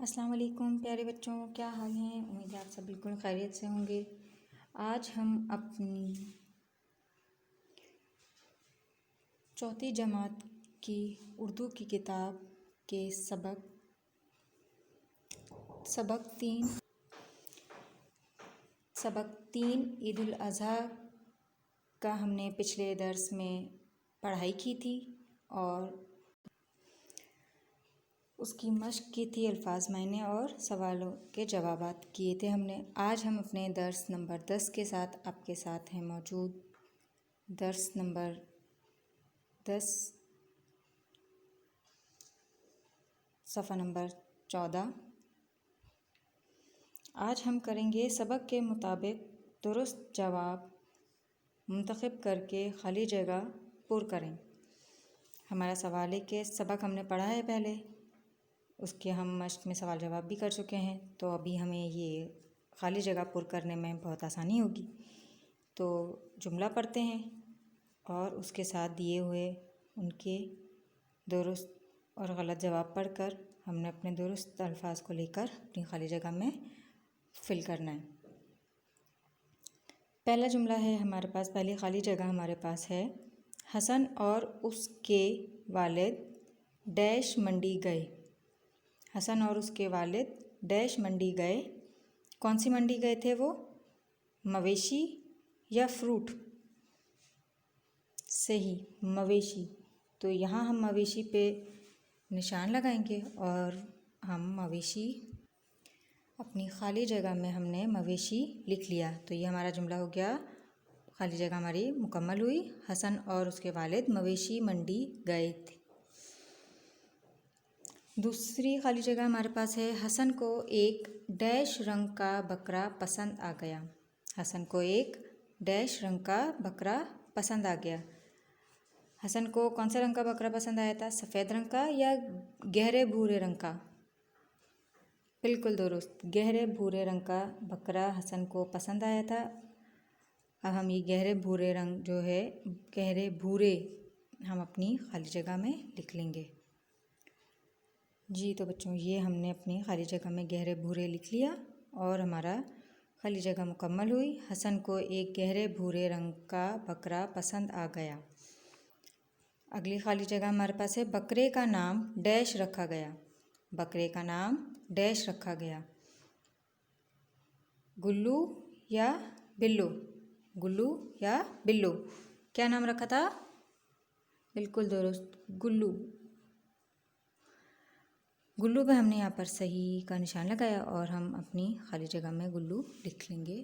अस्सलाम वालेकुम प्यारे बच्चों, क्या हाल हैं। उम्मीद है आप सब बिल्कुल खैरियत से होंगे। आज हम अपनी चौथी जमात की उर्दू की किताब के सबक तीन ईद उल अज़हा का हमने पिछले दर्स में पढ़ाई की थी और उसकी मश्क की थी, अल्फाज मायने और सवालों के जवाबात किए थे हमने। आज हम अपने दर्स नंबर 10 के साथ आपके साथ हैं मौजूद। दर्स नंबर 10 सफ़ा नंबर 14। आज हम करेंगे सबक के मुताबिक दुरुस्त जवाब मुंतखब करके खाली जगह पुर करें। हमारा सवाल है कि सबक हमने पढ़ा है पहले, उसके हम मश्क में सवाल जवाब भी कर चुके हैं, तो अभी हमें ये खाली जगह पुर करने में बहुत आसानी होगी। तो जुमला पढ़ते हैं और उसके साथ दिए हुए उनके दुरुस्त और गलत जवाब पढ़कर हमने अपने दुरुस्त अल्फाज को लेकर अपनी खाली जगह में फिल करना है। पहला जुमला है हमारे पास, पहली खाली जगह हमारे पास है, हसन और उसके वालिद डैश मंडी गए। हसन और उसके वालिद डैश मंडी गए। कौन सी मंडी गए थे वो? मवेशी या फ्रूट? सही, मवेशी। तो यहाँ हम मवेशी पे निशान लगाएंगे और हम मवेशी अपनी खाली जगह में हमने मवेशी लिख लिया। तो ये हमारा जुमला हो गया, खाली जगह हमारी मुकम्मल हुई। हसन और उसके वालिद मवेशी मंडी गए थे। दूसरी खाली जगह हमारे पास है, हसन को एक डैश रंग का बकरा पसंद आ गया। हसन को एक डैश रंग का बकरा पसंद आ गया। हसन को कौन सा रंग का बकरा पसंद आया था? सफ़ेद रंग का या गहरे भूरे रंग का? बिल्कुल दुरुस्त, गहरे भूरे रंग का बकरा हसन को पसंद आया था। अब हम ये गहरे भूरे रंग जो है, गहरे भूरे, हम अपनी खाली जगह में लिख लेंगे। जी तो बच्चों, ये हमने अपनी खाली जगह में गहरे भूरे लिख लिया और हमारा खाली जगह मुकम्मल हुई। हसन को एक गहरे भूरे रंग का बकरा पसंद आ गया। अगली खाली जगह हमारे पास है, बकरे का नाम डैश रखा गया। बकरे का नाम डैश रखा गया। गुल्लू या बिल्लू? गुल्लू या बिल्लू? क्या नाम रखा था? बिल्कुल दुरुस्त, गुल्लू। गुल्लू पे हमने यहाँ पर सही का निशान लगाया और हम अपनी खाली जगह में गुल्लू लिख लेंगे।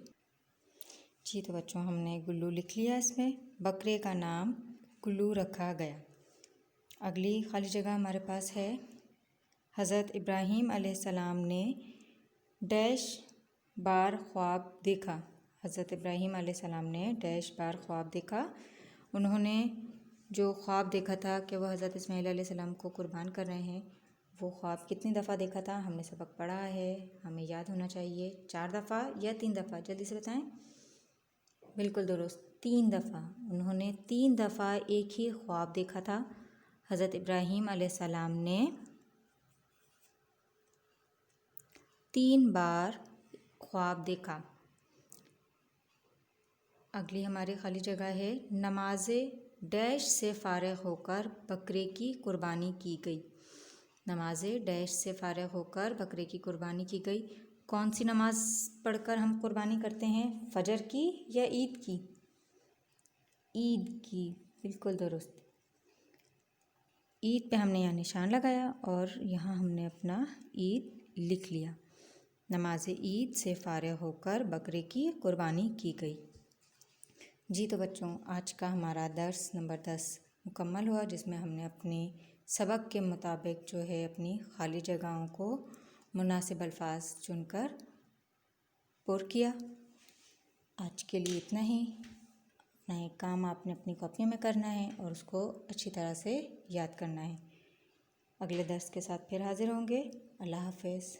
जी तो बच्चों, हमने गुल्लू लिख लिया इसमें। बकरे का नाम गुल्लू रखा गया। अगली खाली जगह हमारे पास है, हज़रत इब्राहीम अलैहिस्सलाम ने डैश बार ख्वाब देखा। हज़रत इब्राहीम अलैहिस्सलाम ने डैश बार ख्वाब देखा। उन्होंने जो ख्वाब देखा था कि वह हज़रत इस्माईल अलैहिस्सलाम को कुर्बान कर रहे हैं, वो ख्वाब कितनी दफ़ा देखा था? हमने सबक पढ़ा है, हमें याद होना चाहिए। 4 दफ़ा या 3 दफ़ा? जल्दी से बताएं। बिल्कुल दुरुस्त, 3 दफ़ा। उन्होंने 3 दफ़ा एक ही ख्वाब देखा था। हज़रत इब्राहीम अलैहिस्सलाम ने 3 बार ख्वाब देखा। अगली हमारी खाली जगह है, नमाज़े डैश से फ़ारिग होकर बकरे की कुर्बानी की गई। नमाज़े डैश से फ़ारिग होकर बकरे की कुर्बानी की गई। कौन सी नमाज़ पढ़कर हम कुर्बानी करते हैं? फजर की या ईद की? ईद की, बिल्कुल दुरुस्त। ईद पे हमने यहाँ निशान लगाया और यहाँ हमने अपना ईद लिख लिया। नमाज़ ईद से फ़ारिग होकर बकरे की कुर्बानी की गई। जी तो बच्चों, आज का हमारा दर्स नंबर 10 मुकम्मल हुआ, जिसमें हमने अपने सबक के मुताबिक जो है अपनी खाली जगहों को मुनासिब अल्फाज चुनकर पुर किया। आज के लिए इतना ही। अपना एक काम आपने अपनी कॉपी में करना है और उसको अच्छी तरह से याद करना है। अगले दर्स के साथ फिर हाजिर होंगे। अल्लाह हाफ़िज़।